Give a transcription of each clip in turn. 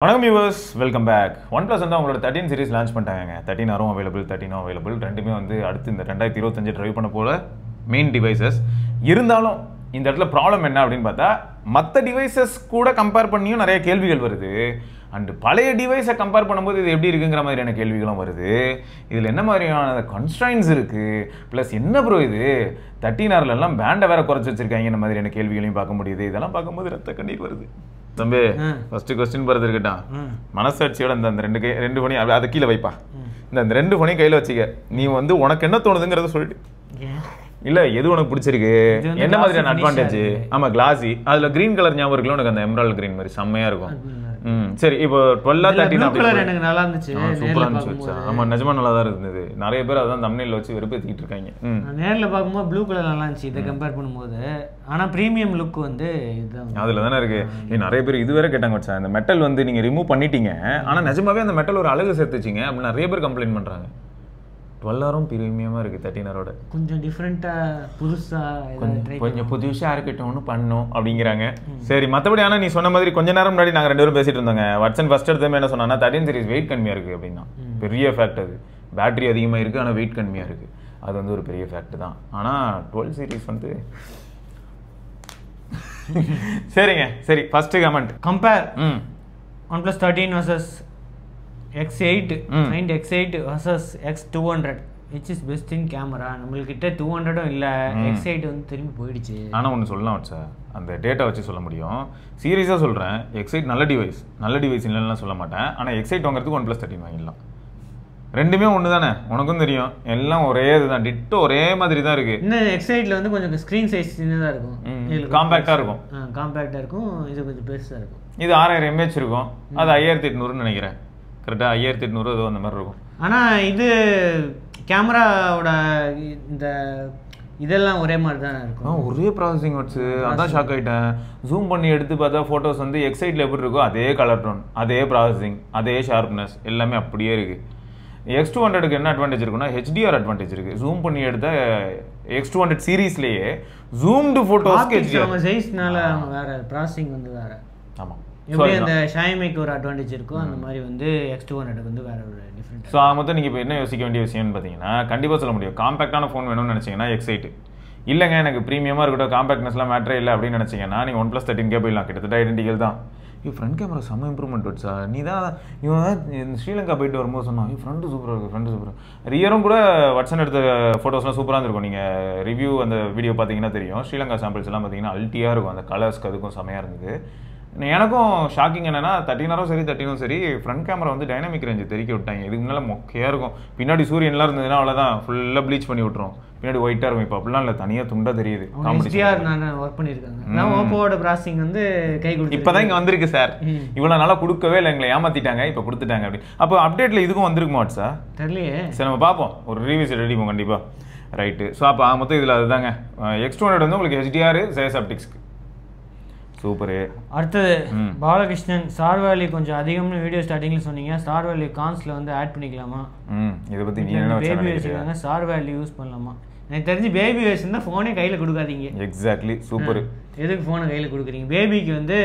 வணக்கம் viewers, welcome back. OnePlus வந்து அவங்களோட 13 சீரிஸ் லான்ச் பண்ணிட்டாங்க. 13 அவைலபிள், 13 அவைலபிள். ரெண்டுமே வந்து அடுத்து இந்த 2025 ட்ரைவ் பண்ண போல மெயின் டிவைசஸ். இருந்தாலும் இந்த இடத்துல ப்ராப்ளம் என்ன அப்படின்னு பார்த்தா, மற்ற டிவைசஸ் கூட கம்பேர் பண்ணியும் நிறைய கேள்விகள் வருது. அண்ட் பழைய டிவைஸை கம்பேர் பண்ணும்போது இது எப்படி இருக்குங்கிற மாதிரியான கேள்விகளும் வருது. இதில் என்ன மாதிரியான கன்ஸ்ட்ரைன்ஸ் இருக்குது, ப்ளஸ் என்ன ப்ரோ இது 13Rலாம் பேண்டை வேற குறைச்சி வச்சிருக்காங்க மாதிரியான கேள்விகளையும் பார்க்க முடியுது. இதெல்லாம் பார்க்கும்போது ரத்த கண்ணீர் வருது. தம்பி, ஃபர்ஸ்ட் கொஸ்டின் பார்த்து இருக்கட்டான். மனசாட்சியோட இந்த ரெண்டு பணி அதை கீழே வைப்பா. இந்த 2 பணி கையில் வச்சுக்க. நீ வந்து உனக்கு என்ன தோணுதுங்கிறத சொல்லிட்டு. இல்ல, எது உனக்கு பிடிச்சிருக்கு, என்ன மாதிரியான அட்வான்டேஜ்? ஆமா, கிளாசி. அதுல கிரீன் கலர் ஞாபகம் இருக்குல்ல உனக்கு, அந்த எமரால்ட் கிரீன் மாதிரி செம்மையா இருக்கும். சரி, இப்போ 12 13 எனக்கு நல்லா இருந்துச்சு, சூப்பரா இருந்துச்சு. ஆமா, நிஜமா நல்லா தான் இருந்தது. நிறைய பேர் அதான் தம்ப்நெயில்ல வச்சு வெறுப்பேத்திட்டு இருக்காங்க. நேர்ல பாக்கும்போது ப்ளூ கலர் நல்லா இருந்துச்சு இதை கம்பேர் பண்ணும்போது. ஆனா பிரீமியம் லுக் வந்து இதுதான் அதுல தானே இருக்கு. நிறைய பேர் இது வேற கேட்டாங்க, வச்சா இந்த மெட்டல் வந்து நீங்க ரிமூவ் பண்ணிட்டீங்க, ஆனா நிஜமாவே அந்த மெட்டல் ஒரு அழகு சேர்த்துச்சிங்க அப்படின்னு நிறைய பேர் கம்ப்ளைண்ட் பண்றாங்க. 12 பிரீமியமா இருக்கு, 13 கொஞ்சம் டிஃப்ரெண்டா புதுசா கொஞ்சம் புதுசா இருக்கட்டும்னு பண்ணோம் அப்படிங்கிறாங்க. சரி, மற்றபடி ஆனால் நீ சொன்ன மாதிரி கொஞ்ச நேரம் முன்னாடி நாங்கள் 2 பேரும் பேசிட்டு இருந்தாங்க. வாட்சன் ஃபர்ஸ்ட் எடுத்தமே என்ன சொன்னா, 13 சீரிஸ் வெயிட் கம்மியா இருக்கு அப்படின்னா. பெரிய ஃபேக்ட் அது. பேட்டரி அதிகமாக இருக்கு, ஆனால் வெயிட் கம்மியா இருக்கு. அது வந்து ஒரு பெரிய ஃபேக்ட் தான். ஆனால் 12 சீரிஸ் வந்து சரிங்க. சரி, first comment compare OnePlus 13 versus X8 Find X8 versus X200 which is best in camera. நம்மள்கிட்ட 200ம் இல்லை, X8 வந்து திரும்பி போயிடுச்சு. ஆனால் ஒன்று சொல்லலாம் சார், அந்த டேட்டா வச்சு சொல்ல முடியும். சீரியஸாக சொல்கிறேன், X8 நல்ல டிவைஸ் இல்லைன்னா சொல்ல மாட்டேன். ஆனால் X8 வாங்குறதுக்கு OnePlus 13 வாங்கிடலாம். ரெண்டுமே ஒன்று தானே, உனக்கும் தெரியும். எல்லாம் ஒரே இதுதான், டிட்டோ ஒரே மாதிரி தான் இருக்குது. இந்த X8ல வந்து கொஞ்சம் ஸ்க்ரீன் சைஸ் சின்னதாக இருக்கும், காம்பேக்டாக இருக்கும். இது கொஞ்சம் பெருசாக இருக்கும். இது 6000 mAh இருக்கும், அது 5800 நினைக்கிறேன். கரெக்டாக 5800 ஏதோ அந்த மாதிரி இருக்கும். ஆனால் இது கேமராவோட இந்த இதெல்லாம் ஒரே மாதிரி தான் இருக்கும். ஒரே ப்ராசஸிங் வச்சு அதான் ஷாக் ஆகிட்டேன். ஜூம் பண்ணி எடுத்து பார்த்தா ஃபோட்டோஸ் வந்து X8ல எப்படி இருக்கோ அதே கலர் டோன், அதே ப்ராசஸிங், அதே ஷார்ப்னஸ் எல்லாமே அப்படியே இருக்குது. X200க்கு என்ன அட்வான்டேஜ் இருக்குன்னா, HDR அட்வான்டேஜ் இருக்குது. ஜூம் பண்ணி எடுத்த X200 சீரீஸ்லேயே ஜூம்டு ஃபோட்டோஸ்க்கு அவங்க சைஸ்னால அவங்க வேறு, ப்ராசஸிங் வந்து வேறு. ஆமாம், எப்படி அந்த ஷாய்மிக்கு ஒரு அட்வான்டேஜ் இருக்கும், அந்த மாதிரி வந்து X200க்கு வந்து வேற ஒரு டிஃப்ரெண்ட். ஸோ மொத்தம் நீங்கள் இப்போ என்ன யோசிக்க வேண்டிய விஷயம்னு பார்த்தீங்கன்னா, கண்டிப்பாக சொல்ல முடியும், காம்பேக்டான ஃபோன் வேணும்னு நினச்சிங்கன்னா X8. இல்லைங்க எனக்கு ப்ரீமியமாக இருக்கட்டும், காம்பேக்ட்னஸ்லாம் மேட்டரே இல்லை அப்படின்னு நினச்சிங்கன்னா நீங்கள் OnePlus 13 போயிடலாம். கிட்டத்தட்ட ஐடென்டிக்கல் தான். ஃப்ரண்ட் கேமரா செம்ம இம்ப்ரூவ்மெண்ட் வச்சா. நீ தான் இவன் ஸ்ரீலங்கா போயிட்டு வரும்போது சொன்னான், ஃப்ரண்ட்டு சூப்பராக இருக்குது, ஃப்ரண்ட்டு சூப்பராக. ரியரும் கூட வாட்சன் எடுத்த ஃபோட்டோஸ்லாம் சூப்பராக இருந்திருக்கும். நீங்கள் ரிவ்யூ அந்த வீடியோ பார்த்தீங்கன்னா தெரியும். ஸ்ரீலங்கா சாம்பிள்ஸ் எல்லாம் பார்த்தீங்கன்னா அல்ட்டியாக இருக்கும், அந்த கலர்ஸ்க்கு அதுக்கும் செமையாக இருந்தது. எனக்கும் ஷாக்கிங் என்னன்னா, 13 சரி 13 சரி ஃப்ரண்ட் கேமரா வந்து டைனாமிக் ரேஞ்சு தெறிக்க விட்டாங்க. இதுக்கு முன்னால் மொக்கையாக இருக்கும். பின்னாடி சூரியன்லாம் இருந்ததுன்னா அவ்வளோதான், ஃபுல்லாக ப்ளீச் பண்ணி விட்டுரும். பின்னாடி ஒயிட்டாக இருக்கும். இப்போ அப்படிலாம் இல்லை, தனியாக துண்டாக தெரியுது. நான் ஒர்க் பண்ணியிருக்காங்க. ஓப்போவோட ப்ராசஸிங் வந்து கை கொடுத்து இப்போ தான் இங்கே வந்திருக்கு சார். இவ்வளோ நாளாக கொடுக்கவே இல்லை, எங்களை ஏமாற்றிட்டாங்க, இப்போ கொடுத்துட்டாங்க. அப்படி அப்போ அப்டேட்டில் இதுக்கும் வந்திருக்குமா சார்? தெரியலையே. சரி, நம்ம பார்ப்போம், ஒரு ரிவ்யூஸ் ரெடிப்போம் கண்டிப்பாக. ரைட்டு. ஸோ அப்போ மொத்தம் இதில் அதுதாங்க. X200 வந்து உங்களுக்கு HDR சேஸ் ஆப்டிக்ஸ்க்கு சூப்பரு. அடுத்தது பாலகிருஷ்ணன், ஸ்டார் வேல்யூ கொஞ்சம் அதிகம்னு வீடியோ ஸ்டார்டிங்ல சொன்னீங்க. ஸ்டார் வேல்யூ கான்ஸ்ல வந்து ஆட் பண்ணிக்கலாமா? இதை பற்றி நீ என்ன வச்சிருக்காங்க, ஸ்டார் வேல்யூ யூஸ் பண்ணலாமா? எனக்கு தெரிஞ்சு பேபி வயசு தான் ஃபோனே கையில் கொடுக்காதீங்க. Exactly, super. எதுக்கு ஃபோனை கையில் கொடுக்குறீங்க? பேபிக்கு வந்து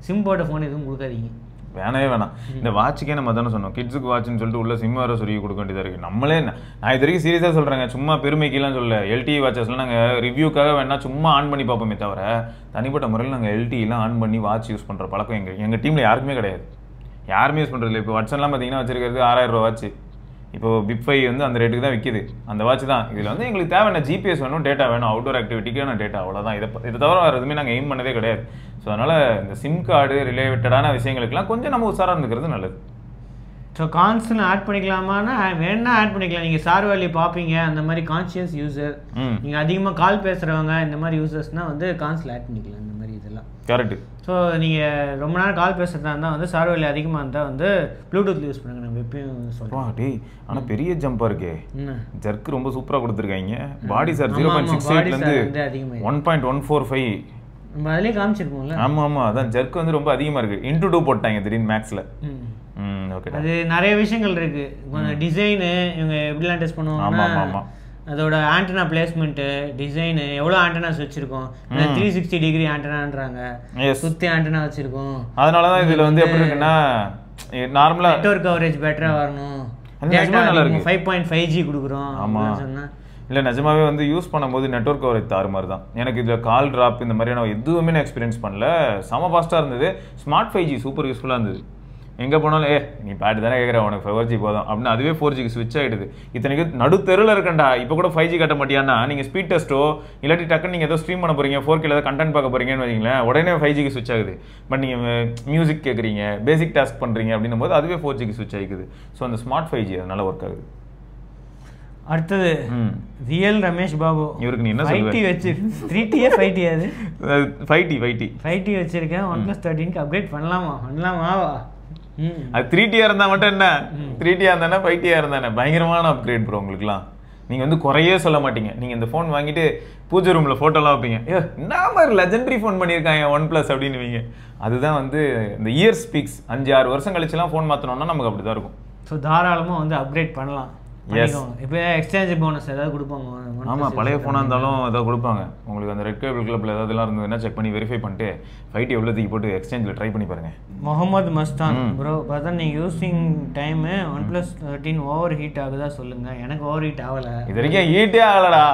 சிம் போட்ட ஃபோன் எதுவும் கொடுக்காதீங்க, வேணவே வேணாம். இந்த வாட்சுக்கே நம்ம தானே சொன்னோம், கிட்ஸுக்கு வாட்சுன்னு சொல்லிட்டு உள்ள சிம் வேறு சொல்லி கொடுக்க வேண்டியதாக இருக்குது. நம்மளே நான் இது வரைக்கும் சீரியஸாக சொல்கிறேங்க, சும்மா பெருமைக்கெல்லாம் சொல்ல. LTE வாட்சஸ்லாம் நாங்கள் ரிவ்யூக்காக வேணால் சும்மா ஆன் பண்ணி பார்ப்போமே தவிர, தனிப்பட்ட முறையில் நாங்கள் LTEலாம் ஆன் பண்ணி வாட்ச் யூஸ் பண்ணுற பழக்கம் எங்கள் டீமில் யாருக்குமே கிடையாது. யாருமே யூஸ் பண்ணுறதில்ல. இப்போ வாட்ஸ்லாம் பார்த்தீங்கன்னா வச்சிருக்கிறது 6000 ரூபா வாட்ச். இப்போ பிப் 5 வந்து அந்த ரேட்டுக்கு தான் விற்கிது. அந்த வாட்ச் தான். இதில் வந்து எங்களுக்கு தேவையான GPS வேணும், டேட்டா வேணும், அவுட்டோர் ஆக்டிவிட்டிக்கான டேட்டா, அவ்வளோதான். இதை தவிர வேறு எதுவுமே நாங்கள் எய்ம் பண்ணதே கிடையாது. ஸோ அதனால் இந்த சிம் கார்டு ரிலேட்டடான விஷயங்களுக்குலாம் கொஞ்சம் நம்ம உஷாராக இருந்துக்கிறது நல்லது. ஸோ கான்ஸ்னு ஆட் பண்ணிக்கலாமான்னா வேணா ஆட் பண்ணிக்கலாம். நீங்கள் ஸ்டார் வேல்யூ பார்ப்பீங்க, அந்த மாதிரி கான்ஷியஸ் யூசர், நீங்கள் அதிகமாக கால் பேசுகிறவங்க, இந்த மாதிரி யூசர்ஸ்னால் வந்து கான்ஸில் ஆட் பண்ணிக்கலாம். இந்த மாதிரி இதெல்லாம் கரெக்டு. ஸோ நீங்கள் ரொம்ப நேரம் கால் பேசுகிறதா இருந்தால் வந்து ஸ்டார் வேல்யூ அதிகமாக இருந்தால் வந்து ப்ளூடூத் யூஸ் பண்ணுங்க. நம்ம எப்பயும் சொல்கிறோம். டே, ஆனால் பெரிய ஜம்பாக இருக்கே. ஜர்க்கு ரொம்ப சூப்பராக கொடுத்துருக்காங்க. பாடி சார் 0.68 அதிகமாக 1.145 நம்ம அதிலே காமிச்சிருப்போம்ல. ஆமாம், அதான் ஜர்க்கு வந்து ரொம்ப அதிகமாக இருக்குது. இன்டு 2 போட்டாங்க திடீர்னு மேக்ஸில். ஓகே, அது நிறைய விஷயங்கள் இருக்குது. டிசைனு இவங்க எப்படிலாம் டெஸ்ட் பண்ணுவாங்கன்னா, அதோட ஆண்டனா பிளேஸ்மெண்ட்டு டிசைனு எவ்வளோ ஆண்டனாஸ் வச்சுருக்கோம் 360 டிகிரி ஆண்டனான்றாங்க சுற்றி ஆண்டனா வச்சுருக்கோம் அதனால தான் இதில் வந்து எப்படி இருக்குன்னா நார்மலாக நெட்வொர்க் கவரேஜ் பெட்டராக வரணும் 5.5G கொடுக்குறோம். ஆமாம் சொன்னால் இல்லை நிஜமாவே வந்து யூஸ் பண்ணும்போது நெட்வொர்க் கவரேஜ் தாறு மாதிரி தான். எனக்கு இதில் கால் ட்ராப் இந்த மாதிரியான எதுவுமே நான் எக்ஸ்பீரியன்ஸ் பண்ணல. செம ஃபாஸ்ட்டாக இருந்தது. ஸ்மார்ட் 5G சூப்பர் யூஸ்ஃபுல்லாக இருந்தது. எங்கே போனாலும் நீ பாட்டு தானே கேட்குற உனக்கு 4G போதும் அப்படின்னு அதுவே 4Gக்கு ஸ்விட்ச் ஆகிடுது. இத்தனைக்கு நடுத்தெருவில் இருக்கண்டா இப்போ கூட 5G கட்ட மாட்டியான்னா நீங்கள் ஸ்பீட் டெஸ்ட்டோ இல்லாட்டி டக்குன்னு நீங்கள் ஏதோ ஸ்ட்ரீம் பண்ண போகிறீங்க 4K ஏதாவது கண்டென்ட் பார்க்க போகிறீங்கன்னு வைங்களேன் உடனே 5Gக்கு ஸ்விட்ச் ஆகுது. பட் நீங்கள் மியூசிக் கேட்குறீங்க பேசிக் டாஸ்க் பண்ணுறீங்க அப்படின்னும் போது அதுவே 4Gக்கு ஸ்விட்ச் ஆகிக்குது. ஸோ அந்த ஸ்மார்ட் 5G அதனால ஒர்க் ஆகுது. அடுத்தது ரியல் ரமேஷ் பாபு. இவருக்கு நீ என்ன சொல்லுவ? 5T வச்சு 3T 5T அது 5T வச்சிருக்கேன். OnePlus 13க்கு அப்கிரேட் பண்ணலாமாவா? அது 3T இருந்தா மட்டும் என்ன 3T இருந்தானே 5T இருந்தானே பயங்கரமான அப்கிரேட் ப்ரோ. உங்களுக்குலாம் நீங்க வந்து குறையே சொல்ல மாட்டீங்க. நீங்க இந்த ஃபோன் வாங்கிட்டு பூஜை ரூம்ல போட்டோலாம் வைப்பீங்க. என்ன மாதிரி லெஜெண்டரி ஃபோன் பண்ணியிருக்காங்க OnePlus அப்படின்னுவீங்க. அதுதான் வந்து இந்த இயர் ஸ்பீக்ஸ் 5-6 வருஷம் கழிச்சுலாம் ஃபோன் மாற்றணும்னா நமக்கு அப்படி தான் இருக்கும். ஸோ தாராளமாக வந்து அப்கிரேட் பண்ணலாம். இப்போ எக்ஸ்சேஞ்ச் போனஸ் ஏதாவது கொடுப்பாங்க. ஆமாம் பழைய ஃபோனாக இருந்தாலும் ஏதாவது கொடுப்பாங்க உங்களுக்கு. அந்த ரெட் கேபிள் கிளப்பில் ஏதாவதுலாம் இருந்ததுன்னா செக் பண்ணி வெரிஃபை பண்ணிட்டு 5T எவ்வளோ தூக்கி போட்டு எக்ஸ்சேஞ்சில் ட்ரை பண்ணி பாருங்க. முகமது மஸ்தான் ப்ரோ பார்த்தா நீங்கள் using time OnePlus 13 over heat ஆகுதா சொல்லுங்கள். எனக்கு ஓவர் ஹீட் ஆகலை. இது வரைக்கும் ஹீட்டே ஆகலடா.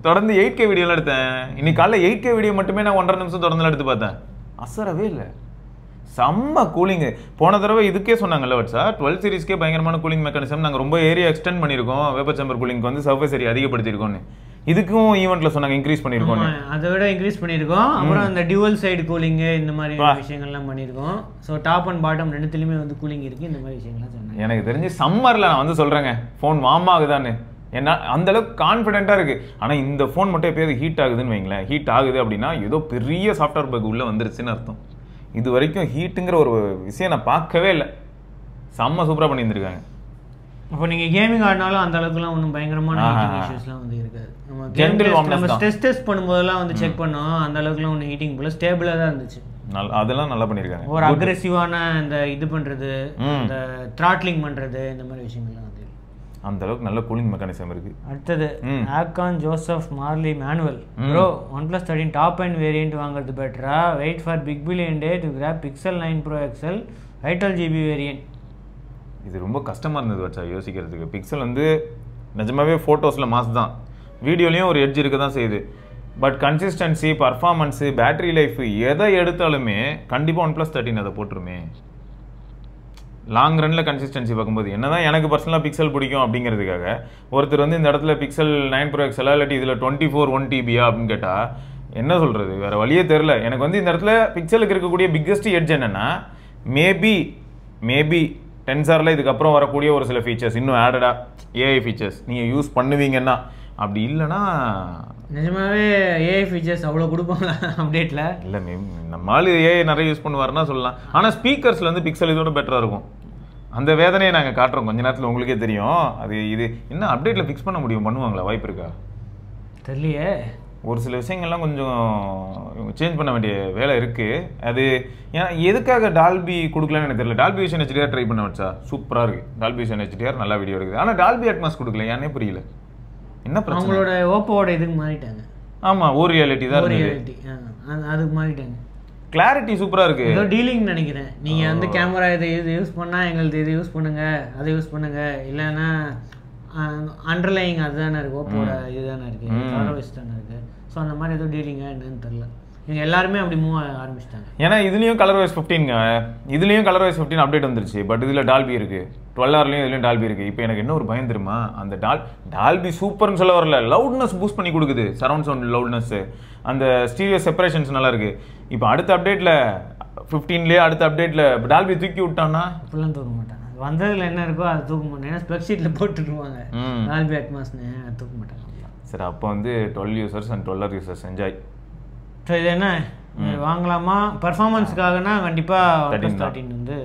தொடர்ந்து 8K வீடியோலாம் எடுத்தேன். இன்னைக்கு காலைல 8K வீடியோ மட்டுமே நான் 1.5 நிமிஷம் தொடர்ந்து எடுத்து பார்த்தேன். அசரவே இல்லை. செம்ம கூலிங்கு. போன தடவை இதுக்கே சொன்னாங்கல்ல வட்சா 12 சீரிஸ்க்கே பயங்கரமான கூலிங் மெக்கானிசம். நாங்கள் ரொம்ப ஏரியா எக்ஸ்டெண்ட் பண்ணியிருக்கோம். வேப்பர் சேம்பர் கூலிங்க்கு வந்து சர்ஃபேஸ் ஏரியா அதிகப்படுத்தியிருக்கோன்னு. இதுக்கும் ஈவெண்ட்ல சொன்னாங்க இன்க்ரீஸ் பண்ணியிருக்கோம். அதை விட இன்க்ரீஸ் பண்ணியிருக்கோம். அப்புறம் அந்த டியூவல் சைடு கூலிங்கு இந்த மாதிரி விஷயங்கள்லாம் பண்ணியிருக்கோம். ஸோ டாப் அண்ட் பாட்டம் ரெண்டுத்துலையுமே வந்து கூலிங் இருக்குது. இந்த மாதிரி விஷயங்கள்லாம் சொன்னாங்க. எனக்கு தெரிஞ்சு சம்மரில் நான் வந்து சொல்கிறேங்க ஃபோன் வார்ம் ஆகுதான்னு. ஏன்னா அந்த அளவுக்கு கான்ஃபிடென்ட்டாக இருக்குது. ஆனால் இந்த ஃபோன் மட்டும் எப்போயாவது ஹீட் ஆகுதுன்னு வைங்களேன். ஹீட் ஆகுது அப்படின்னா ஏதோ பெரிய சாஃப்ட்வேர் பக் உள்ளே வந்துருச்சுன்னு அர்த்தம். இது வரைக்கும் ஹீட்டுங்கிற ஒரு விஷயம் நான் பார்க்கவே இல்லை. செம்ம சூப்பராக பண்ணியிருந்துருக்காங்க. அப்போ நீங்கள் கேமிங் ஆடினாலும் அந்த அளவுக்குலாம் ஒன்றும் பயங்கரமான இஷ்யூஸ்லாம் வந்து இருக்காது. நம்ம டெஸ்ட் பண்ணும்போதெல்லாம் வந்து செக் பண்ணோம். அந்த அளவுக்குலாம் ஒன்று ஹீட்டிங் போல ஸ்டேபிளாக தான் இருந்துச்சு. அதெல்லாம் நல்லா பண்ணியிருக்காங்க. ஒரு அக்ரெசிவான இந்த இது பண்ணுறது இந்த த்ராட்லிங் பண்ணுறது இந்த மாதிரி விஷயங்கள்லாம் வந்து அந்த அளவுக்கு நல்ல கூலிங் மெக்கானிசம் இருக்கு. அடுத்தது ஆக்கான் Joseph Marley Manuel bro OnePlus 13 top end variant வாங்குறது பெட்டரா wait for big billion day to grab Pixel 9 Pro XL 12GB variant? இது ரொம்ப கஷ்டமாக இருந்தது வச்சா யோசிக்கிறதுக்கு. பிக்சல் வந்து நிஜமாவே ஃபோட்டோஸில் மாஸ் தான், வீடியோலையும் ஒரு எட்ஜ் இருக்க தான் செய்யுது. But consistency performance battery life எதை எடுத்தாலுமே கண்டிப்பாக OnePlus 13 அதை போட்டுருமே. லாங் ரன்னில் கன்சிஸ்டன்சி பார்க்கும்போது என்ன தான் எனக்கு பர்சனலாக பிக்சல் பிடிக்கும் அப்படிங்கிறதுக்காக ஒருத்தர் வந்து இந்த இடத்துல Pixel 9 Pro XL இல்லாட்டி இதில் 24 1TB அப்படின்னு கேட்டால் என்ன சொல்கிறது, வேறு வழியே தெரில. எனக்கு வந்து இந்த இடத்துல பிக்சலுக்கு இருக்கக்கூடிய பிக்கஸ்ட் எட்ஜ் என்னென்னா மேபி டென்சாரில் இதுக்கப்புறம் வரக்கூடிய ஒரு சில ஃபீச்சர்ஸ் இன்னும் ஆடடாக ஏஐ ஃபீச்சர்ஸ் நீங்கள் யூஸ் பண்ணுவீங்கன்னா. அப்படி இல்லைன்னா நிஜமாவே ஏஐ ஃபீச்சர்ஸ் அவ்வளோ கொடுப்பாங்களா அப்டேட்டில்? இல்லை நம்மளால ஏஐ நிறைய யூஸ் பண்ணுவாருன்னா சொல்லலாம். ஆனால் ஸ்பீக்கர்ஸில் வந்து பிக்சல் இதோட பெட்டராக இருக்கும். அந்த வேதனையை நாங்கள் காட்டுறோம் கொஞ்ச நேரத்தில், உங்களுக்கே தெரியும். அது இது என்ன அப்டேட்டில் ஃபிக்ஸ் பண்ண முடியும், பண்ணுவாங்களா? வாய்ப்பு இருக்கா தெரியலையே. ஒரு சில விஷயங்கள்லாம் கொஞ்சம் சேஞ்ச் பண்ண வேண்டிய வேலை இருக்குது. அது ஏன்னா எதுக்காக டால்பி கொடுக்கலன்னு எனக்கு தெரியல. டால்பி விஷன் HDR ட்ரை பண்ண வச்சா சூப்பராக இருக்குது. டால்பி விஷன் HDR நல்லா வீடியோ இருக்குது. ஆனால் டால்பி அட்மாஸ் கொடுக்கல, ஏன்னே புரியல. என்ன பிரச்சனை? அவங்களோட ஓப்போவோட இதுக்கு மாறிட்டாங்க. ஆமாம் ஓ ரியாலிட்டி தான், ரியாலிட்டி அதுக்கு மாறிட்டாங்க. கிளாரிட்டி சூப்பராக இருக்குது. ஏதோ டீலிங் நினைக்கிறேன். நீங்கள் வந்து கேமரா இதை இது யூஸ் பண்ணால் எங்களுக்கு இது யூஸ் பண்ணுங்கள், அதை யூஸ் பண்ணுங்கள், இல்லைன்னா அண்டர்லைங் அதுதானே இருக்குது, ஓப்போட இதுதானே இருக்குது, கலர்வைஸ் தானே இருக்குது. ஸோ அந்த மாதிரி ஏதோ டீலிங்காக என்னன்னு தெரில. இவங்க எல்லாருமே அப்படி மூவ் ஆரம்பிச்சிட்டாங்க. ஏன்னா இதுலேயும் கலர்வைஸ் 15ங்க, இதுலேயும் கலர்வைஸ் 15 அப்டேட் வந்துருச்சு. பட் இதில் டால்பி இருக்குது, 12Rலையும் இதுலேயும் டால்பி இருக்குது. இப்போ எனக்கு என்ன ஒரு பயம் தெரியுமா, அந்த டால்பி சூப்பர்னு சொல்ல வரல, லவுட்னஸ் பூஸ்ட் பண்ணி கொடுக்குது, சரௌண்ட் சவுண்ட் லவுட்னஸ்ஸு, அந்த ஸ்டீரியோ செப்பரேஷன்ஸ் நல்லா இருக்குது. இப்போ அடுத்த அப்டேட்டில் 15லேயே அடுத்த அப்டேட்டில் டால்பி தூக்கி விட்டான்னா இப்படிலாம் தூக்க மாட்டாங்க. வந்ததில் என்ன இருக்கோ அதை தூக்க மாட்டாங்க. ஏன்னா ஸ்பெக்ஷீட்டில் போட்டுருவாங்க டால்பி அட்மாஸ்னு, தூக்க மாட்டாங்க. சரி, அப்போ வந்து 12 users and 12R users enjoy. So இது என்ன வாங்கலாமா? பர்ஃபார்மன்ஸுக்காகனா கண்டிப்பாக 13 வந்து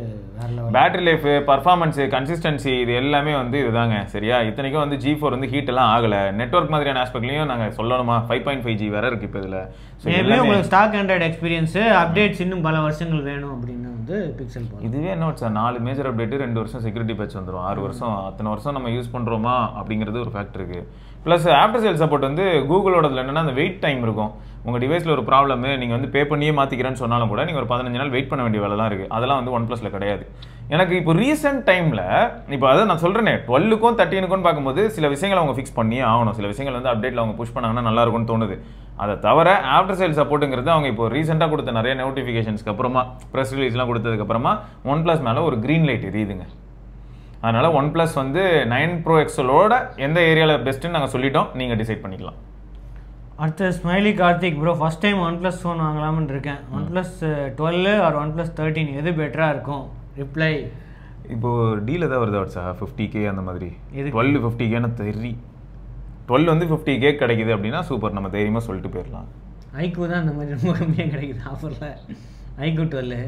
பேட்டரி லைஃப், பர்ஃபார்மன்ஸு, கன்சிஸ்டன்சி இது எல்லாமே வந்து இதுதாங்க. சரியா? இத்தனைக்கும் வந்து G4 வந்து ஹீட் எல்லாம் ஆகலை. நெட்வொர்க் மாதிரியான ஆஸ்பெக்ட்லையும் நாங்கள் சொல்லணுமா 5.5G வேற இருக்குது இப்போ இதில். ஸோ உங்களுக்கு ஸ்டாக் ஆண்ட்ராய்டு எக்ஸ்பீரியன்ஸு அப்டேட்ஸ் இன்னும் பல வருஷங்கள் வேணும் அப்படின்னு வந்து பிக்சல் போகலாம். இதுவே என்ன சார் 4 மேஜர் அப்டேட்டு 2 வருஷம் செக்யூரிட்டி பேட்ச் வந்துடும். 6 வருஷம் அத்தனை வருஷம் நம்ம யூஸ் பண்ணுறோமா அப்படிங்கிறது ஒரு ஃபேக்ட் இருக்குது. ப்ளஸ் ஆஃப்டர் சேல் சப்போர்ட் வந்து கூகுளோடதுல என்னன்னா அந்த வெயிட் டைம் இருக்கும். உங்கள் டிவைஸில் ஒரு ப்ராப்ளம் நீங்கள் வந்து பே பண்ணியே மாற்றிக்கிறேன்னு சொன்னாலும் கூட நீங்கள் ஒரு 15 நாள் வெயிட் பண்ண வேண்டிய வேலைலாம் இருக்குது. அதெல்லாம் வந்து ஒன் ப்ளஸில் கிடையாது. எனக்கு இப்போ ரீசெண்ட் டைமில் இப்போ அதை நான் சொல்கிறேனே 12க்கும் 13க்கும் பார்க்கும்போது சில விஷயங்களை அவங்க ஃபிக்ஸ் பண்ணியே ஆகணும். சில விஷயங்கள் வந்து அப்டேட்டில் அவங்க புஷ் பண்ணாங்கன்னா நல்லா இருக்கும்னு தோணுது. அதை தவிர ஆஃப்டர் சேல் சப்போர்ட்டுங்கிறது அவங்க இப்போ ரீசெண்டாக கொடுத்த நிறைய நோட்டிஃபிகேஷன்ஸ்க்கு அப்புறமா ப்ரெஸ் ரிலீஸ்லாம் கொடுத்ததுக்கப்புறமா ஒன் ப்ளஸ் மேலே ஒரு க்ரீன் லைட் எரியுதுங்க. அதனால் ஒன் ப்ளஸ் வந்து 9 Pro XLோட எந்த ஏரியாவில் பெஸ்ட்டுன்னு நாங்கள் சொல்லிட்டோம், நீங்கள் டிசைட் பண்ணிக்கலாம். அடுத்து smiley Karthik bro, first time one plus phone வாங்கலாம்னு இருக்கேன். One plus 12 or one plus 13 எது பெட்டராக இருக்கும்? ரிப்ளை இப்போது டீல் எதாவது வருதா சார் 50K அந்த மாதிரி? 12 50Kன்னு தெரி 12 வந்து 50K கிடைக்குது அப்படின்னா சூப்பர், நம்ம தைரியமாக சொல்லிட்டு போயிடலாம். ஐக்கூ தான் அந்த மாதிரி ரொம்ப கம்மியாக கிடைக்குது ஆஃபரில். ஐக்கூ 12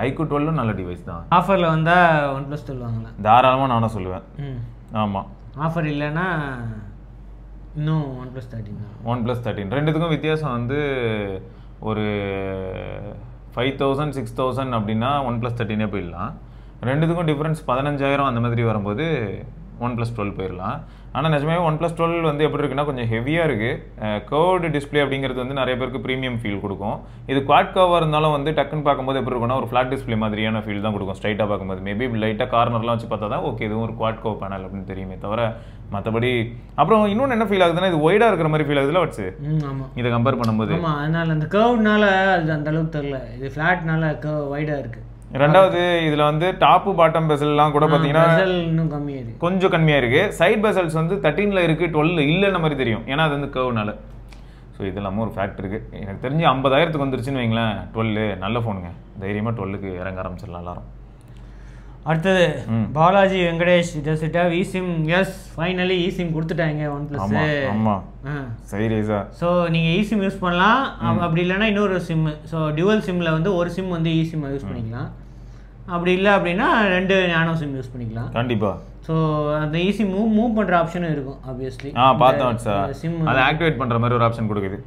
ஐக்கூ 12 நல்ல டிவைஸ் தான். ஆஃபரில் வந்தால் ஒன் ப்ளஸ் 12 வாங்கலாம் தாராளமாக நானும் சொல்லுவேன். ஆமாம், ஆஃபர் இல்லைன்னா இன்னும் ஒன் ப்ளஸ் 13 தான். ஒன் ப்ளஸ் 13 ரெண்டுத்துக்கும் வித்தியாசம் வந்து ஒரு 5000 6000 அப்படின்னா ஒன் ப்ளஸ் 13 போயிடலாம். ரெண்டுத்துக்கும் டிஃப்ரென்ஸ் 15000 அந்த மாதிரி வரும்போது ஒன் ப்ளஸ் 12 போயிடலாம். ஆனால் நிஜமாவே ஒன் ப்ளஸ் 12 வந்து எப்படி இருக்குன்னா கொஞ்சம் ஹெவியாக இருக்குது. கர்வ்டு டிஸ்பிளே அப்படிங்கிறது வந்து நிறைய பேருக்கு ப்ரீமியம் ஃபீல் கொடுக்கும். இது குவாட் கர்வாக இருந்தாலும் வந்து டக்குன்னு பார்க்கும்போது எப்படி இருக்குன்னா ஒரு ஃப்ளாட் டிஸ்பிளே மாதிரியான ஃபீல் தான் கொடுக்கும் ஸ்ட்ரைட்டாக பார்க்கும்போது. மேபி லைட்டாக கார்னர்லாம் வச்சு பார்த்தா தான் ஓகே இதுவும் ஒரு குவாட் கர்வ் பேனல் அப்படின்னு தெரியுமே தவிர மற்றபடி அப்புறம் இன்னொன்னு என்ன ஃபீல் ஆகுதுன்னா இது ஒய்டாக இருக்கிற மாதிரி ஃபீல் ஆகுதுல வச்சு இதை கம்பேர் பண்ணும்போது. ஆமாம், அதனால் அந்த கர்வ்னால அது அந்த அளவுக்கு தெரியல. இது ஃப்ளாட்னால ஒய்டாக இருக்குது. ரெண்டாவது இதுல வந்து டாப்பு பாட்டம் பெசல்லாம் கூட பாத்தீங்கன்னா இன்னும் கம்மியா இருக்கு, கொஞ்சம் கம்மியா இருக்கு. சைட் பெசல்ஸ் வந்து 13ல இருக்கு, 12 இல்லைன்னு மாதிரி தெரியும், ஏன்னா அது வந்து கர்வ்னால. ஸோ இதெல்லாமும் ஒரு ஃபேக்ட் இருக்கு. எனக்கு தெரிஞ்சு 50000க்கு வந்துருச்சுன்னு வைங்களேன் 12 நல்ல ஃபோனுங்க, தைரியமா 12க்கு இறங்க ஆரம்பிச்சிடலாம் எல்லாரும். அடுத்தது Balaji Venkatesh, just eSIM. Yes, finally eSIM கொடுத்துட்டாங்க ஒன் ப்ளஸ். ஆமா சீரியஸா. ஸோ நீங்கள் இசிம் யூஸ் பண்ணலாம், அப்படி இல்லைன்னா இன்னொரு சிம். ஸோ டியூவல் சிம்மில் வந்து ஒரு சிம் வந்து இசிம் யூஸ் பண்ணிக்கலாம், அப்படி இல்லை அப்படின்னா 2 நானோ சிம் யூஸ் பண்ணிக்கலாம் கண்டிப்பா. ஸோ அந்த ஈஸி மூவ் பண்ணுற ஆப்ஷனும் இருக்கும் ஆப்வியஸ்லி. பார்த்தோம் சார், சிம் அதை ஆக்டிவேட் பண்ணுற மாதிரி ஒரு ஆப்ஷன் கொடுக்குது.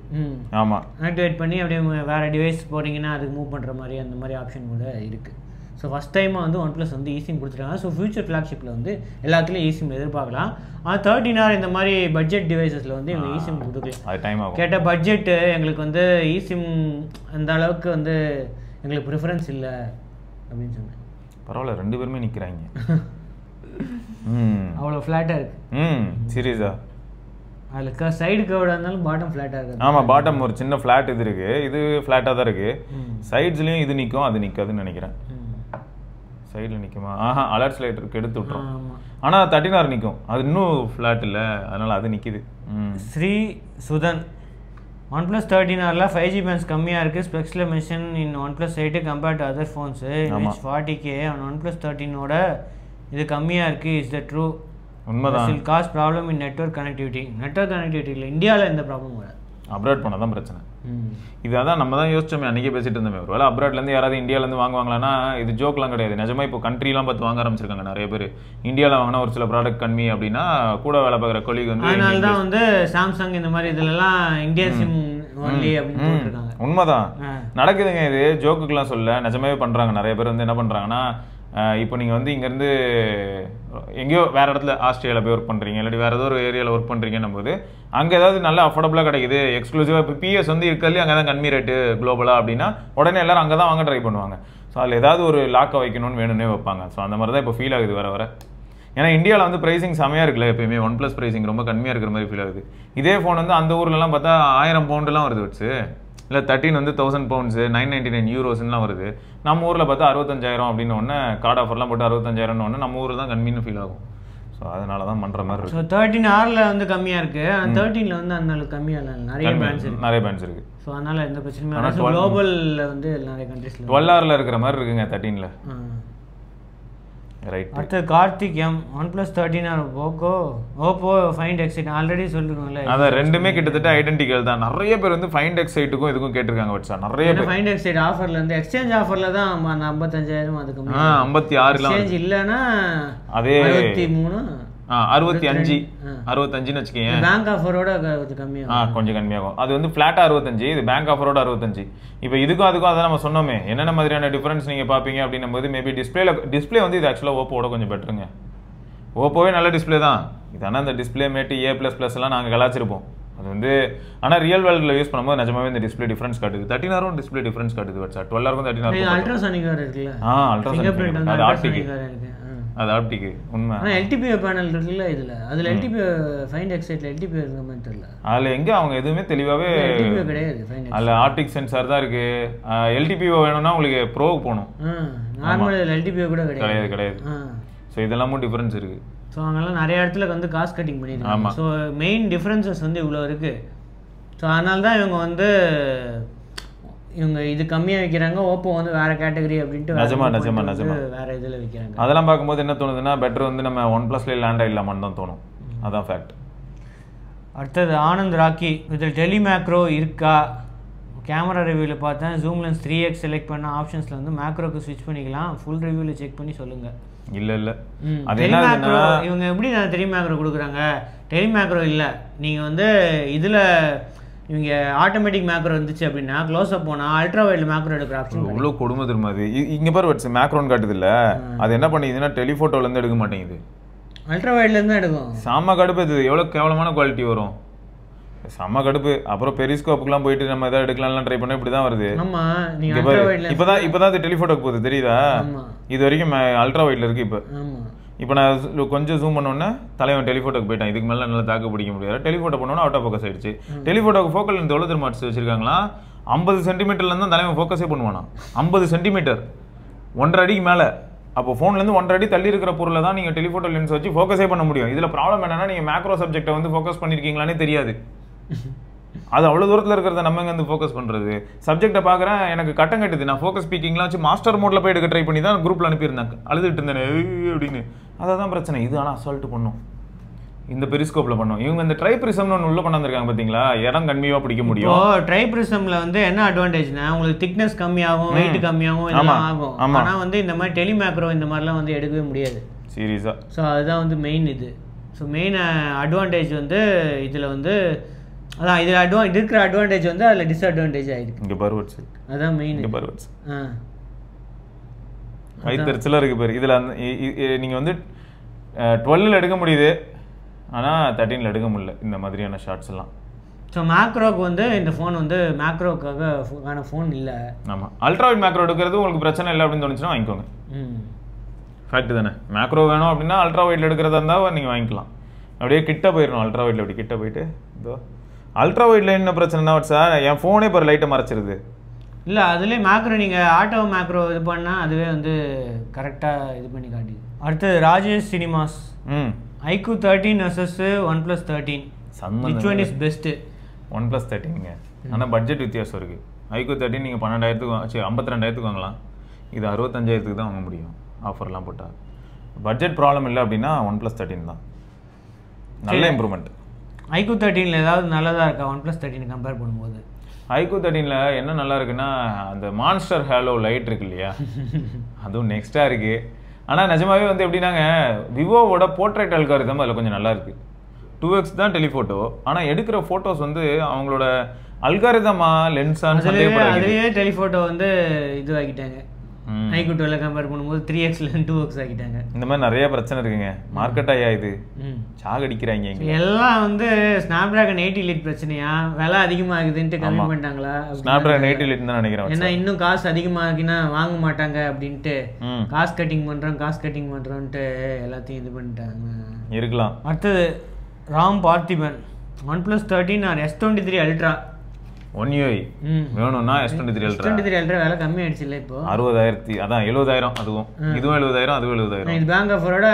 ஆமாம், ஆக்டிவேட் பண்ணி அப்படியே வேறு டிவைஸ் போட்டிங்கன்னா அதுக்கு மூவ் பண்ணுற மாதிரி அந்த மாதிரி ஆப்ஷன் கூட இருக்குது. ஸோ ஃபஸ்ட் டைமாக வந்து ஒன் ப்ளஸ் வந்து ஈஸிம் கொடுத்துருக்காங்க. ஸோ ஃபியூச்சர் ஃப்ளாக்ஷிப்பில் வந்து எல்லாத்துலேயும் ஈஸிம் எதிர்பார்க்கலாம். ஆனால் 13R இந்த மாதிரி பட்ஜெட் டிவைசஸில் வந்து இவங்க ஈஸிம் கொடுக்கலாம். அது டைம் ஆகும். கேட்ட பட்ஜெட்டு எங்களுக்கு வந்து ஈஸிம் அந்த அளவுக்கு வந்து எங்களுக்கு ப்ரிஃபரன்ஸ் இல்லை அப்படின்னு சொன்னேன். பரவாயில்ல, 2 பேருமே நிற்கிறாங்க. அவ்வளோ ஃப்ளாட்டாக இருக்குது. சீரியஸா? அதில் சைடு கர்வ்டாக இருந்தாலும் பாட்டம் ஃப்ளாட்டாக இருக்குது. ஆமாம், பாட்டம் ஒரு சின்ன ஃப்ளாட் இது இருக்குது, இது ஃப்ளாட்டாக தான் இருக்குது. சைட்ஸ்லேயும் இது நிற்கும், அது நிற்காதுன்னு நினைக்கிறேன். சைடில் நிற்குமா? அலர்ட் ஸ்லைடருக்கு எடுத்து விட்றோம். ஆனால் 13R நிற்கும், அது இன்னும் ஃப்ளாட் இல்லை, அதனால் அது நிற்கிது. ஸ்ரீ சுதன், ஒன் ப்ளஸ் 13Rல 5G பேண்ட்ஸ் கம்மியாக இருக்குது. ஸ்பெக்ஸில் mention in one plus 8 compared to other phones 40K. One plus 13ஓட இது கம்மியாக இருக்குது. Is the true? உண்மைதான். Will cause problem in network connectivity. Network கனெக்டிவிட்டியில் இந்தியாவில் எந்த ப்ராப்ளம் வராது, அப்ராட் போனால் தான் பிரச்சனை. இது அதான் நம்ம தான் யோசிச்சோமே, அன்றைக்கே பேசிட்டு இருந்தோமே. ஒரு வேலை அப்ராட்லேருந்து யாராவது இந்தியாவிலேருந்து வாங்குவாங்களான்னா இது ஜோக்லாம் கிடையாது, நிஜமாக இப்போ கண்ட்ரிலாம் பார்த்து வாங்க ஆரம்பிச்சிருக்காங்க நிறைய பேர். இந்தியாவில் வாங்கினா ஒரு சில ப்ராடக்ட் கம்மி அப்படின்னா கூட வேலை பார்க்குற கொலீக் வந்து அதனால தான் வந்து சாம்சங் இந்த மாதிரி இதுலலாம் இந்தியா சிம் ஒன்லி அப்படின்னு போட்டிருக்காங்க. உண்மைதான் நடக்குதுங்க, இது ஜோக்குக்கெலாம் சொல்ல, நிஜமாவே பண்ணுறாங்க. நிறைய பேர் வந்து என்ன பண்ணுறாங்கன்னா, இப்போ நீங்கள் வந்து இங்கேருந்து எங்கேயோ வேறு இடத்துல ஆஸ்திரேலியாவில் போய் ஒர்க் பண்ணுறீங்க, இல்லாட்டி வேறு ஏதோ ஒரு ஏரியாவில் ஒர்க் பண்ணுறீங்கன்னும் போது அங்கே ஏதாவது நல்ல அஃபோர்டபுளாக கிடைக்குது, எக்ஸ்க்ளூசிவாக. இப்போ பிஎஸ் வந்து இருக்கிறதுலேயே அங்கே தான் கம்மி ரேட்டு குளோபலாக அப்படின்னா உடனே எல்லோரும் அங்கே தான் வாங்க ட்ரை பண்ணுவாங்க. ஸோ அதில் ஏதாவது ஒரு லாக்கை வைக்கணும்னு வேணும்னே வைப்பாங்க. ஸோ அந்த மாதிரி தான் இப்போ ஃபீல் ஆகுது வர. ஏன்னா இந்தியாவில் வந்து ப்ரைஸிங் செமையாக இருக்குல்ல, எப்பயுமே ஒன் ப்ளஸ் ப்ரைஸிங் ரொம்ப கம்மியாக இருக்கிற மாதிரி ஃபீல் ஆகுது. இதே ஃபோன் வந்து அந்த ஊர்லலாம் பார்த்தா 1000 பவுண்டுலாம் வருது வச்சு, இல்லை 13 வந்து 1000 பவுண்ட்ஸ் 999 யூரோஸ்லாம் வருது. நம்ம ஊரில் பார்த்தா 65,000 அப்படின்னு ஒன்று கார்டு ஆஃபர்லாம் போட்டு 65,000 ஒன்று நம்ம ஊரில் தான் கம்மின்னு ஃபீல் ஆகும். ஸோ அதனால தான் பண்ணுற மாதிரி இருக்குது. ஸோ 13Rல வந்து கம்மியாக இருக்குது, 13ல வந்து அந்த அளவுக்கு கம்மியாக இல்லை, நிறைய பேண்ட்ஸ் இருக்குது. ஸோ அதனால் எந்த பிரச்சனையும் இல்லை. குளோபலில் வந்து நிறைய கண்ட்ரீஸில் 12Rல இருக்கிற மாதிரி இருக்குங்க 13ல. ரைட். அடுத்து Karthik M, one plus 13R Oppo find X eight already சொல்லிருக்கோம்ல. அதான் ரெண்டுமே கிட்டத்தட்ட ஐடென்டிக்கல் தான். நிறைய பேர் வந்து ஃபைண்ட் எக்ஸைட்டுக்கும் இதுக்கும் கேட்டிருக்காங்க. வச்சா நிறைய பேர் ஃபைண்ட் எக்ஸைட் ஆஃபர்ல இருந்து எக்ஸ்சேஞ்ச் ஆஃபர்ல தான் 55,000 அதுக்கு 56 எக்ஸ்சேஞ்ச் இல்லனா அதே 63 65 65ன்னு வச்சுக்கோங்க. பேங்க் ஆஃபரோட கொஞ்சம் கம்மியாகும். கொஞ்சம் கம்மியாகும். அது வந்து ஃபிளாட்டா 65, இது பேங்க் ஆஃபரோட 65. இப்போ இதுக்கும் அதுக்கும் அதான் நம்ம சொன்னோமே, என்னென்ன மாதிரியான டிஃபரன்ஸ் நீங்க பாப்பீங்க அப்படின்னும் போது மேபி டிஸ்பிளே வந்து இது ஆக்சுவலா ஓப்போட கொஞ்சம் பெட்டருங்க. ஓப்போவே நல்ல டிஸ்பிளே தான் இது. ஆனால் இந்த டிஸ்பிளே மேட்டு A++ எல்லாம் நாங்கள் கலாச்சிருப்போம். அது வந்து ஆனால் ரியல் வேர்ல்டில் யூஸ் பண்ணும்போது நிஜமாவே இந்த டிஸ்பிளே டிஃபரன்ஸ் காட்டுது. 13R டிஸ்பிளே டிஃபரன்ஸ் காட்டுது. பட் 12R 13R அல்ட்ராசானிக் வேற இருக்குல்ல. அல்ட்ராசானிக் அது ஆப்டிக். அது ஆப்டிக் உண்மை. ஆனால் LTPO பேனல் இருக்குல்ல இதில், அதில் LTPO ஃபைண்ட் எக்ஸைட்டில் LTPO இருக்க மாதிரி தெரியல. அதில் எங்கே அவங்க எதுவுமே தெளிவாகவே LTPO கிடையாது. அதில் ஆப்டிக் சென்சார் தான் இருக்கு. LTPO வேணும்னா உங்களுக்கு ப்ரோவுக்கு போகணும். நார்மல் இதில் LTPO கூட கிடையாது கிடையாது. ஸோ இதெல்லாமும் டிஃபரன்ஸ் இருக்கு. ஸோ அங்கெல்லாம் நிறைய இடத்துல வந்து காஸ்ட் கட்டிங் பண்ணியிருக்காங்க. ஸோ மெயின் டிஃப்ரென்சஸ் வந்து இவ்வளோ இருக்குது. ஸோ அதனால தான் இவங்க இது கம்மியாக விற்கிறாங்க. ஓப்போ வந்து வேறு கேட்டகரி அப்படின்ட்டு நிஜமா வேறு இதில் விற்கிறாங்க. அதெல்லாம் பார்க்கும்போது என்ன தோணுதுன்னா பெட்டர் வந்து நம்ம OnePlusல லேண்ட் ஆகிடலாமான்னு தான் தோணும். அதான் ஃபேக்ட். அடுத்தது ஆனந்த் ராக்கி, இதில் டெலிமேக்ரோ இருக்கா? கேமரா ரிவ்யூவில் பார்த்தேன், ஜூம் லென்ஸ் 3x செலக்ட் பண்ண ஆப்ஷன்ஸில் வந்து மேக்ரோக்கு ஸ்விட்ச் பண்ணிக்கலாம். ஃபுல் ரிவ்யூவில் செக் பண்ணி சொல்லுங்கள். இல்லை அது டெலிமேக்ரோ இவங்க எப்படி நான் டெலிமேக்ரோ கொடுக்குறாங்க? டெலிமேக்ரோ இல்லை, நீங்கள் வந்து இதில் இவங்க ஆட்டோமேட்டிக் மேக்ரோ இருந்துச்சு அப்படின்னா க்ளோஸ் அப் போனால் அல்ட்ரா வைடில் மேக்ரோ எடுக்கிற ஆப்ஷன் இவ்வளோ கொடுமை திரும்ப. அது இங்கே பாரு வச்சு மேக்ரோன்னு காட்டுது இல்லை, அது என்ன பண்ணிதுன்னா டெலிஃபோட்டோலேருந்து எடுக்க மாட்டேங்குது, அல்ட்ரா வைட்லேருந்து எடுக்கும். செம்ம கடுப்பு. இது எவ்வளோ கேவலமான குவாலிட்டி வரும், செம்ம கடுப்பு. அப்புறம் பெரிஸ்கோப்புக்குலாம் போயிட்டு நம்ம எதாவது எடுக்கலாம்லாம் ட்ரை பண்ண இப்படி தான் வருது. இப்போதான் அது டெலிஃபோட்டோக்கு போகுது தெரியுதா? இது வரைக்கும் அல்ட்ரா வைட்ல இருக்கு. இப்போ நான் கொஞ்சம் ஜூம் பண்ணோன்னே தலைவன் டெலிஃபோட்டோக்கு போயிட்டான். இதுக்கு மேலே நல்லா தாக்கு பிடிக்க முடியாது. டெலிஃபோட்டோ பண்ணோன்னா அவுட் ஆஃப் ஃபோக்கஸ் ஆயிடுச்சு. டெலிஃபோட்டோக்கு ஃபோக்கல் இந்த எவ்வளோ திரும்ப அடிச்சு வச்சிருக்காங்களா, 50 சென்டிமீட்டர்லேருந்து தான் தலைவன் ஃபோக்கஸே பண்ணுவானா. 50 சென்டிமீட்டர், 1.5 அடிக்கு மேலே. அப்போ ஃபோன்லேருந்து 1.5 அடி தள்ளி இருக்கிற பொருளை தான் நீங்கள் டெலிஃபோட்டோ லென்ஸ் வச்சு ஃபோக்கஸே பண்ண முடியும். இதில் ப்ராப்ளம் என்னன்னா நீங்கள் மேக்ரோ சப்ஜெக்டை வந்து ஃபோக்கஸ் பண்ணியிருக்கீங்களானே தெரியாது. அது அவ்வளோ தூரத்தில் இருக்கிறத நம்ம எங்கே வந்து ஃபோக்கஸ் பண்ணுறது? சப்ஜெக்டை பார்க்குறேன், எனக்கு கட்டம் கட்டுது. நான் ஃபோக்கஸ் ஸ்பீக்கிங்லாம் வச்சு மாஸ்டர் மோடில் போய் எடுக்க ட்ரை பண்ணி தான் குரூப்பில் அனுப்பியிருந்தாங்க. அழுதுட்டு இருந்தேன் அப்படின்னு. அதான் பிரச்சனை. இது ஆனால் அசால்ட்டு பண்ணும், இந்த பெரிஸ்கோப்பில் பண்ணும். இவங்க இந்த ட்ரை பிரிசம்னு ஒன்று உள்ள கொண்டாந்துருக்காங்க பார்த்தீங்களா, இடம் கம்மியாக பிடிக்க முடியும். ட்ரை பிரிசமில் வந்து என்ன அட்வான்டேஜ்னா உங்களுக்கு திக்னஸ் கம்மியாகும், வெயிட் கம்மியாகும், இதெல்லாம் ஆகும். ஆனால் வந்து இந்த மாதிரி டெலிமேக்ரோ இந்த மாதிரிலாம் வந்து எடுக்கவே முடியாது சீரியஸாக. ஸோ அதுதான் வந்து மெயின் இது. ஸோ மெயின் அட்வான்டேஜ் வந்து இதில் வந்து அதான் இதில் இருக்கிற அட்வான்டேஜ் வந்து அதில் டிஸ்அட்வான்டேஜ் ஆகிருக்கு. இங்கே பர்வட்ஸ் அதான் மெயின். இங்கே பர்வட்ஸ் வயிற்றுச்சலாக இருக்குது பேர். இதில் அந்த நீங்கள் வந்து 12ல் எடுக்க முடியுது, ஆனால் 13ல் எடுக்க முடியல இந்த மாதிரியான ஷார்ட்ஸ் எல்லாம். ஸோ மேக்ரோக்கு வந்து இந்த ஃபோன் வந்து மேக்ரோக்கான ஃபோன் இல்லை. ஆமாம், அல்ட்ராவைட் மேக்ரோ எடுக்கிறது உங்களுக்கு பிரச்சனை இல்லை அப்படின்னு தோணுச்சுன்னா வாங்கிக்கோங்க. ஃபேக்ட் தானே. மேக்ரோ வேணும் அப்படின்னா அல்ட்ராவைட்டில் எடுக்கிறதா இருந்தால் நீங்கள் வாங்கிக்கலாம். அப்படியே கிட்ட போயிடணும். அல்ட்ராவைட்டில் அப்படி கிட்ட போயிட்டு இதோ அல்ட்ராவைட்டில் என்ன பிரச்சனைனா சார், என் ஃபோனே இப்போ லைட்டை மறைச்சிருது. இல்லை அதுலேயே மேக்ரோ நீங்கள் ஆட்டோ மேக்ரோ இது பண்ணால் அதுவே வந்து கரெக்டாக இது பண்ணி காட்டிது. அடுத்தது Rajesh cinemas, iQOO 13 vs OnePlus 13, which one is best? OnePlus 13ங்க. ஆனால் பட்ஜெட் வித்தியாசம் இருக்குது. iQOO 13 நீங்கள் 12,000 52,000 வாங்கலாம். இது 65,000 தான் வாங்க முடியும் ஆஃபர்லாம் போட்டால். பட்ஜெட் ப்ராப்ளம் இல்லை அப்படின்னா OnePlus 13 தான் நல்ல இம்ப்ரூவ்மெண்ட். iQOO 13ல் ஏதாவது நல்லதாக இருக்கா OnePlus 13 கம்பேர் பண்ணும்போது? iQOO 13ல் என்ன நல்லா இருக்குன்னா அந்த மான்ஸ்டர் ஹேலோ லைட் இருக்கு இல்லையா, அதுவும் நெக்ஸ்ட்டாக இருக்குது. ஆனால் நிஜமாவே வந்து எப்படின்னாங்க, விவோவோட போர்ட்ரேட் அல்காரிதம் அதில் கொஞ்சம் நல்லா இருக்குது. 2x தான் டெலிஃபோட்டோ, ஆனால் எடுக்கிற ஃபோட்டோஸ் வந்து அவங்களோட அல்காரிதமா லென்ஸான்னு அதுலேயே டெலிஃபோட்டோ வந்து இது ஆகிட்டாங்க. iQOO 12 கம்பேர் பண்ணும்போது 3xல 2x ஆகிட்டாங்க. இந்த மாதிரி நிறைய பிரச்சனை இருக்குங்க. மார்க்கெட் ஆயா இது சாகடிக்கிறாங்க. எல்லாம் வந்து ஸ்னாப்டிராகன் 80 Lite பிரச்சனையா, விலை அதிகமாகுதுன்ட்டு கம்மி பண்ணிட்டாங்களா? ஸ்னாப்டிராகன் 80 Lite தான் நினைக்கிறேன். ஏன்னா இன்னும் காசு அதிகமாகினா வாங்க மாட்டாங்க அப்படின்ட்டு காசு கட்டிங் பண்ணுறோன்ட்டு எல்லாத்தையும் இது பண்ணிட்டாங்க இருக்கலாம். அடுத்தது Ram Parthiban, OnePlus 13 or S23 Ultra 1 UI வேணும்னா S23 Ultra விலை கம்மி ஆயிடுச்சு இல்லை இப்போ 60,000. அதான் 70,000. அதுவும் இதுவும் 70,000, அதுவும் 70,000. இது பேங்க் ஆஃபரோட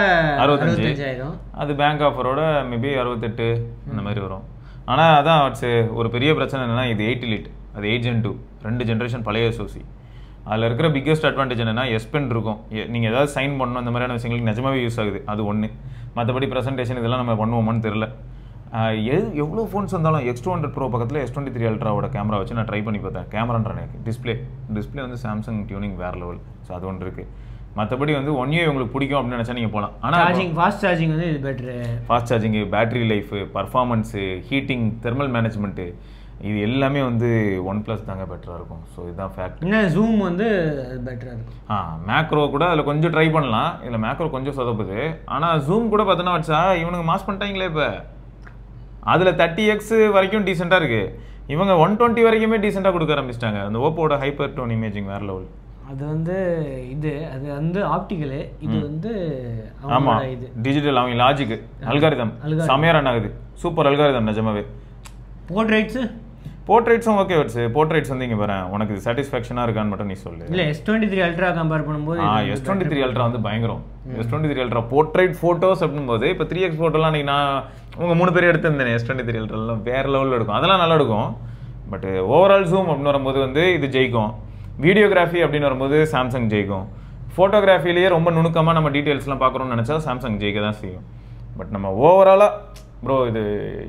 65,000. அது பேங்க் ஆஃபரோட மேபி 68 இந்த மாதிரி வரும். ஆனால் அதான் ஒரு பெரிய பிரச்சனை என்னன்னா, இது 80 Lite, அது 8 Gen 2, 2 ஜென்ரேஷன் பழைய SoC. அதில் இருக்கிற பிக்கெஸ்ட் அட்வான்டேஜ் என்னன்னா S Pen இருக்கும். நீங்கள் ஏதாவது சைன் பண்ணணும் இந்த மாதிரியான விஷயங்களுக்கு நிஜமாவே யூஸ் ஆகுது. அது ஒன்று. மற்றபடி ப்ரெசன்டேஷன் இதெல்லாம் நம்ம பண்ணுவோமான்னு தெரில. எவ்வளோ ஃபோன்ஸ் வந்தாலும் X200 Pro பக்கத்தில் S23 Ultraவோட கேமரா வச்சு நான் ட்ரை பண்ணி பார்த்தேன். கேமரான்ற எனக்கு டிஸ்பிளே வந்து சாம்சங் டியூனிங் வேறு லெவல். ஸோ அது ஒன்று இருக்குது. மற்றபடி வந்து 1 year உங்களுக்கு பிடிக்கும் அப்படின்னு நினச்சா நீங்கள் போகலாம். ஆனால் சார்ஜிங் ஃபாஸ்ட் சார்ஜிங் வந்து இது better. Fast charging, battery life, performance, heating, thermal management, இது எல்லாமே வந்து OnePlus தாங்க பெட்டராக இருக்கும். ஸோ இதுதான் ஃபேக்ட். இன்னும் ஜூம் வந்து பெட்டராக இருக்கும். மேக்ரோ கூட அதில் கொஞ்சம் ட்ரை பண்ணலாம். இதில் மேக்ரோ கொஞ்சம் சொதப்புது. ஆனால் ஜூம் கூட பார்த்தோன்னா வச்சா இவனுங்க மாஸ் பண்ணிட்டாங்களே. இப்போ அதில் 30x வரைக்கும் டீசெண்டாக இருக்குது. இவங்க 120 வரைக்குமே டீசெண்டாக கொடுக்க ஆரம்பிச்சிட்டாங்க. அந்த ஓப்போட ஹைப்பர் டோன் இமேஜிங் வேறு லெவல். அது வந்து அது வந்து ஆப்டிக்கலு, இது வந்து ஆமாம் இது டிஜிட்டல். அவங்க லாஜிக்கு அல்காரிதம் செமையாக ரன் ஆகுது. சூப்பர் அல்காரிதம் நிஜமாவே. போர்ட்ரேட்ஸும் ஓகே வச்சு. போர்ட்ரேட்ஸ் வந்து இங்கே வரேன், உனக்கு சாட்டிஸ்ஃபேக்ஷனாக இருக்கான்னு மட்டும் நீ சொல்லு. இல்லை S23 அல்ட்ரா கம்பேர் பண்ணும்போது S23 அல்ட்ரா வந்து பயங்கரம். S23 அல்ட்ரா போர்ட்ரேட் ஃபோட்டோஸ் அப்படின் போது இப்போ 3x ஃபோட்டோலாம் அன்றைக்கி நான் உங்கள் 3 பேர் எடுத்திருந்தேன். S23 அல்ட்ராலாம் வேறு லெவலில் இருக்கும். அதெல்லாம் நல்லா இருக்கும். பட் ஓவரால் ஜூம் அப்படின்னு வரும்போது வந்து இது ஜெயிக்கும். வீடியோகிராஃபி அப்படின்னு வரும்போது சாம்சங் ஜெயிக்கும். ஃபோட்டோகிராஃபிலேயே ரொம்ப நுணுக்கமாக நம்ம டீட்டெயில்ஸ்லாம் பார்க்குறோம்னு நினச்சா சாம்சங் ஜெயிக்க தான் செய்யும். பட் நம்ம ஓவராலாக ப்ரோ இது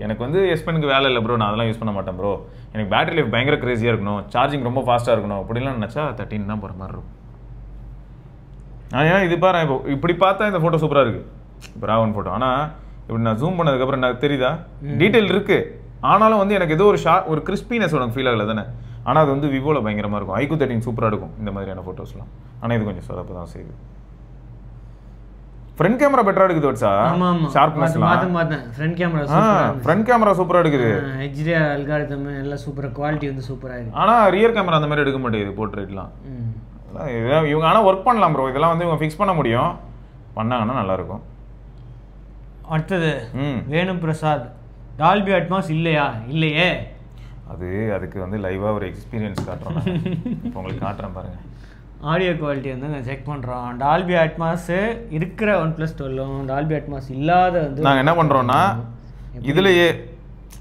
எனக்கு வந்து S Penக்கு வேலை இல்லை ப்ரோ, நான் அதெல்லாம் யூஸ் பண்ண மாட்டேன் ப்ரோ, எனக்கு பேட்டரி லைஃப் பயங்கர க்ரேஸியாக இருக்கணும், சார்ஜிங் ரொம்ப ஃபாஸ்ட்டாக இருக்கணும் அப்படிலாம் நினச்சா 13 தான் போகிற மாதிரி இருக்கும். ஏன்னா இது பாரு, இப்போ இப்படி பார்த்தா இந்த ஃபோட்டோ சூப்பராக இருக்குது. இப்போ ராவன் ஃபோட்டோ. ஆனால் இப்படி நான் ஜூம் பண்ணதுக்கப்புறம் எனக்கு தெரியுதா டீட்டெயில் இருக்குது. ஆனாலும் வந்து எனக்கு ஏதோ ஒரு கிறிஸ்பினஸ் உனக்கு ஃபீல் ஆகலை தானே. ஆனால் அது வந்து விவோவில் பயங்கரமாக இருக்கும். iQOO 13 சூப்பராக இருக்கும் இந்த மாதிரியான ஃபோட்டோஸ்லாம். ஆனால் இது கொஞ்சம் சொதப்பு தான் செய்யுது. ஃப்ரண்ட் கேமரா பெட்டரா இருக்குது வச்சா. ஷார்ப்னஸ்லாம் ஃப்ரண்ட் கேமரா ஃப்ரண்ட் கேமரா சூப்பரா இருக்குது. HDR அல்காரிதம் எல்லாம் சூப்பரா, குவாலிட்டி வந்து சூப்பரா இருக்கு. ஆனா ரியர் கேமரா அந்த மாதிரி எடுக்க மாட்டேங்குது போர்ட்ரேட்லாம். இவங்க ஆனா ஒர்க் பண்ணலாம் ப்ரோ. இதெல்லாம் வந்து இவங்க ஃபிக்ஸ் பண்ண முடியும், பண்ணாங்கன்னா நல்லா இருக்கும். அடுத்தது வேணும் பிரசாத், டால்பி அட்மாஸ் இல்லையே. அதுக்கு வந்து லைவா ஒரு எக்ஸ்பீரியன்ஸ் காட்டுறோம். இப்போ உங்களுக்கு காட்டுறேன் பாருங்க. ஆடியோ குவாலிட்டி வந்து நான் செக் பண்ணுறோம். டால்பி அட்மாஸ் இருக்கிற OnePlus 12 டால்பி அட்மாஸ் இல்லாத வந்து நாங்கள் என்ன பண்ணுறோன்னா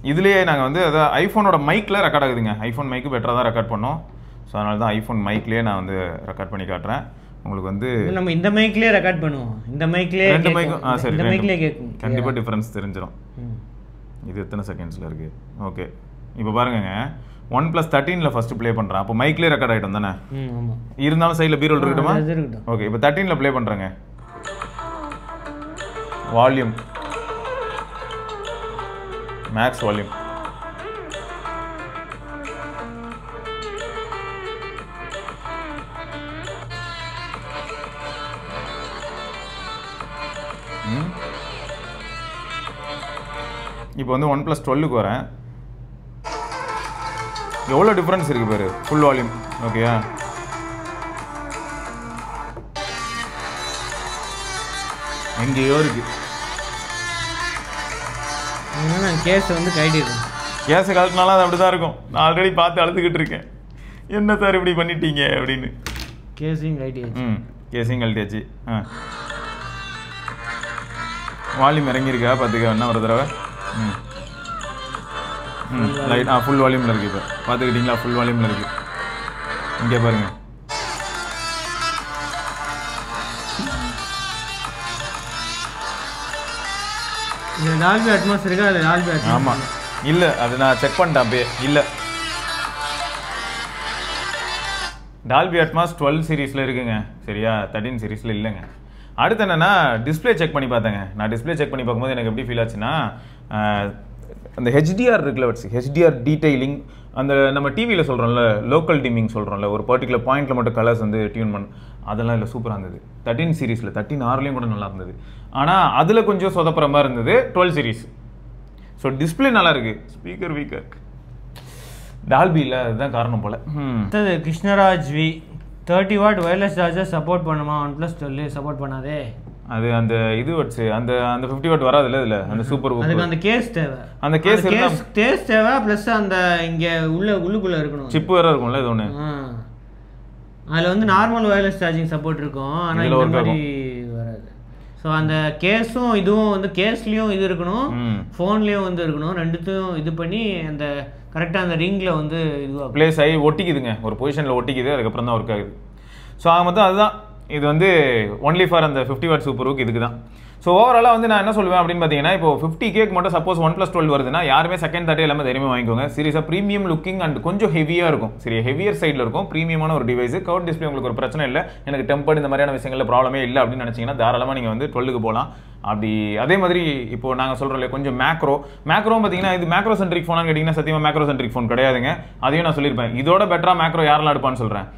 இதுலேயே நாங்கள் வந்து அதாவது ஐஃபோனோட மைக்கில் ரெக்கார்ட் ஆகுதுங்க. ஐஃபோன் மைக்கு பெட்டராக தான் ரெக்கார்ட் பண்ணோம். ஸோ அதனால தான் ஐஃபோன் மைக்லேயே நான் வந்து ரெக்கார்ட் பண்ணி காட்டுறேன் உங்களுக்கு. வந்து நம்ம இந்த மைக்லேயே ரெக்கார்ட் பண்ணுவோம். இந்த மைக்லேயே 2 மைக்கும் சரி, இந்த மைக்லேயே கேட்கும். கண்டிப்பாக டிஃப்ரென்ஸ் தெரிஞ்சிடும். இது எத்தனை செகண்ட்ஸில் இருக்குது. ஓகே இப்போ பாருங்கங்க, OnePlus 13ல ஃபர்ஸ்ட் ப்ளே பண்ணுறேன். அப்போ மைக்லேயே ரெக்கார்ட் ஆகிட்டோம் தானே. இருந்தாலும் சைடில் பீரோல் இருக்கட்டுமா. ஓகே இப்போ 13ல ப்ளே பண்ணுறேங்க. Volume max volume. இப்போ வந்து OnePlus 12க்கு வரேன். எவ்வளோ டிஃப்ரென்ஸ் இருக்குது பாரு. Full volume. ஓகேயா, எங்கேயோ இருக்கு. கேஸ் வந்து கைடிடும். கேஸை கழட்டினாலும் அது அப்படி தான் இருக்கும். நான் ஆல்ரெடி பார்த்து அழுதுகிட்டு இருக்கேன், என்ன சார் இப்படி பண்ணிட்டீங்க அப்படின்னு. கேஸையும் கழட்டியாச்சு. கேஸையும் கழட்டியாச்சு. வால்யூம் இறங்கியிருக்கா பார்த்துக்க என்ன ஒரு தடவை. லைட் ஃபுல் வால்யூமில் இருக்குது. இப்போ பார்த்துக்கிட்டிங்களா, ஃபுல் வால்யூமில் இருக்குது. இங்கே பாருங்கள். டால்பி அட்மாஸ் இருக்கா? அது டால்பி அட்மாஸ். ஆமாம், இல்லை அது நான் செக் பண்ணிட்டேன் அப்பயே. இல்லை, டால்பி அட்மாஸ் 12 சீரீஸில் இருக்குங்க. சரியா, 13 சீரீஸில் இல்லைங்க. அடுத்து என்னென்னா டிஸ்பிளே செக் பண்ணி பார்த்தேங்க. நான் டிஸ்பிளே செக் பண்ணி பார்க்கும்போது எனக்கு எப்படி ஃபீல் ஆச்சுன்னா, அந்த HDR இருக்குல்ல, HDR டீடைலிங், அந்த நம்ம டிவியில் சொல்கிறோம்ல லோக்கல் டிமிங் சொல்கிறோம்ல, ஒரு பர்டிகுலர் பாயிண்ட்டில் மட்டும் கலர்ஸ் வந்து டியூன் பண்ண, அதெல்லாம் இல்லை சூப்பராக இருந்தது. 13 சீரீஸில் 13Rலேயும் கூட நல்லா இருந்தது. ஆனால் அதில் கொஞ்சம் சொதப்புற மாதிரி இருந்தது 12 சீரீஸ். ஸோ டிஸ்பிளே நல்லா இருக்குது, ஸ்பீக்கர் வீக்காக இருக்குது. டால்பி இல்லை, அதுதான் காரணம் போல். Krishnaraj V 30 watt wireless charger support பண்ணுமா? OnePlus 12 சப்போர்ட் பண்ணாதே. அது அந்த இது வச்சு அந்த 50 வாட் வராதுல்ல இதில், அந்த சூப்பர் புக். அதுக்கு அந்த கேஸ் தேவை. அந்த கேஸ் தேவை ப்ளஸ் அந்த இங்கே உள்ளுக்குள்ளே இருக்கணும், சிப்பு வேறு இருக்கும்ல இது ஒன்று. அதில் வந்து நார்மல் வயர்லெஸ் சார்ஜிங் சப்போர்ட் இருக்கும், ஆனால் இந்த மாதிரி வராது. ஸோ அந்த கேஸும் இதுவும் வந்து கேஸ்லேயும் இது இருக்கணும், ஃபோன்லேயும் வந்து இருக்கணும். ரெண்டுத்தையும் இது பண்ணி அந்த கரெக்டாக அந்த ரிங்கில் வந்து இதுவாக ப்ளேஸ் ஆகி ஒட்டிக்குதுங்க, ஒரு பொசிஷனில் ஒட்டிக்குது, அதுக்கப்புறம் தான் ஒர்க் ஆகுது. ஸோ அது மொத்தம் அதுதான் இது வந்து ஒன்லி ஃபார் அந்த 50 வாட் சூப்பர் ஹூக் இதுக்கு தான். ஸோ ஓவராலாக வந்து நான் என்ன சொல்லுவேன் அப்படின்னு பார்த்தீங்கன்னா, இப்போ 50K மட்டும் சப்போஸ் 1+12 வருதுன்னா யாருமே செகண்ட் தாட்டே எல்லாமே தைரியமாக வாங்கிக்கோங்க. சீரியஸாக ப்ரீமியம் லுக்கிங் அண்ட் கொஞ்சம் ஹெவியாக இருக்கும். சரி, ஹெவியர் சைடில் இருக்கும், ப்ரீமியமான ஒரு டிவைஸ். கர்வ் டிஸ்பிளே உங்களுக்கு ஒரு பிரச்சனை இல்லை, எனக்கு டெம்பர்ட் இந்த மாதிரியான விஷயங்களில் ப்ராப்ளமே இல்லை அப்படின்னு நினச்சிங்கன்னா தாராளமாக நீங்கள் வந்து 12க்கு போகலாம். அப்படி அதே மாதிரி இப்போ நாங்கள் சொல்கிறோம் கொஞ்சம் மேக்ரோ பார்த்தீங்கன்னா, இது மேக்ரோ சென்ட்ரிக் ஃபோனான்னு கேட்டிங்கன்னா சத்தியமாக மேக்ரோ சென்ட்ரிக் ஃபோன் கிடையாதுங்க. அதையும் நான் சொல்லியிருப்பேன். இதோட பெட்டராக மேக்ரோ யாரெல்லாம் எடுப்பான்னு சொல்கிறேன்.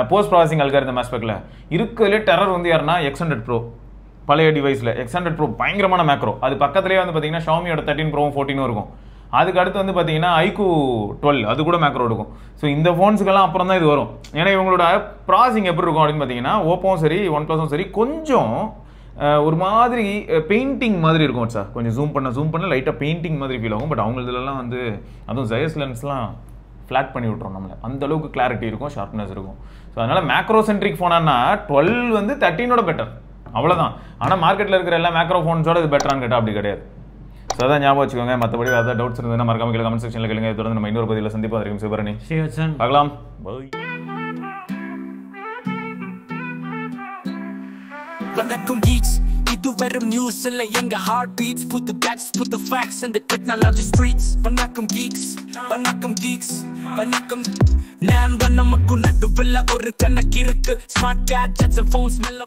போஸ்ட் ப்ராசஸிங் அல்காரிதம் ஆஸ்பெக்டில் இருக்கிறதுலே டெரர் வந்து யாருன்னா X100 Pro. பழைய டிவைஸில் X100 Pro பயங்கரமான மேக்ரோ. அது பக்கத்துலேயே வந்து பார்த்தீங்கன்னா ஷாமியோட 13 Pro 14 இருக்கும். அதுக்கு அடுத்து வந்து பார்த்தீங்கன்னா iQOO 12 அது கூட மேக்ரோ இருக்கும். ஸோ இந்த ஃபோன்ஸுக்கெல்லாம் அப்புறம் தான் இது வரும். ஏன்னா இவங்களோட ப்ராசஸிங் எப்படி இருக்கும் அப்படின்னு பார்த்தீங்கன்னா, ஓப்போவும் சரி OnePlusம் சரி கொஞ்சம் ஒரு மாதிரி பெயிண்டிங் மாதிரி இருக்கும் சார். கொஞ்சம் ஜூம் பண்ண லைட்டாக பெயிண்டிங் மாதிரி ஃபீல் ஆகும். பட் அவங்க இதுலலாம் வந்து அதுவும் ஜயஸ் லென்ஸ்லாம் ஃப்ளாட் பண்ணி விட்றோம் நம்மளை. அந்த அளவுக்கு கிளாரிட்டி இருக்கும், ஷார்ப்னஸ் இருக்கும். ஸோ அதனால் மேக்ரோ சென்ட்ரிக் ஃபோனானா 12 வந்து 13ஓட பெட்டர், அவ்வளோதான். ஆனால் மார்க்கெட்டில் இருக்கிற எல்லா மேக்ரோ ஃபோன்ஸோட இது பெட்டரான்னு கேட்டால் அப்படி கிடையாது. ஸோ அதான் ஞாபகம் வச்சுக்கோங்க. மற்றபடி ஏதாவது டவுட்ஸ் இருந்ததுன்னா மறக்காம கீழே கமெண்ட் செக்ஷனில் கேளுங்க. தொடர்ந்து நம்ம இன்னொரு பதிவில் சந்திப்போம். வரைக்கும் சிவரணி பார்க்கலாம். வணக்கம் geeks, இது வெறும் நியூஸ் இல்லை எங்க heart beats. put the facts, put the facts in the technology streets. வணக்கம் geeks, வணக்கம் geeks, வணக்கம். நான் நமக்கு நடுவில் ஒரு கணக்கு இருக்கு. ஸ்மார்ட் கேட்ஜெட்ஸ் and phones மேல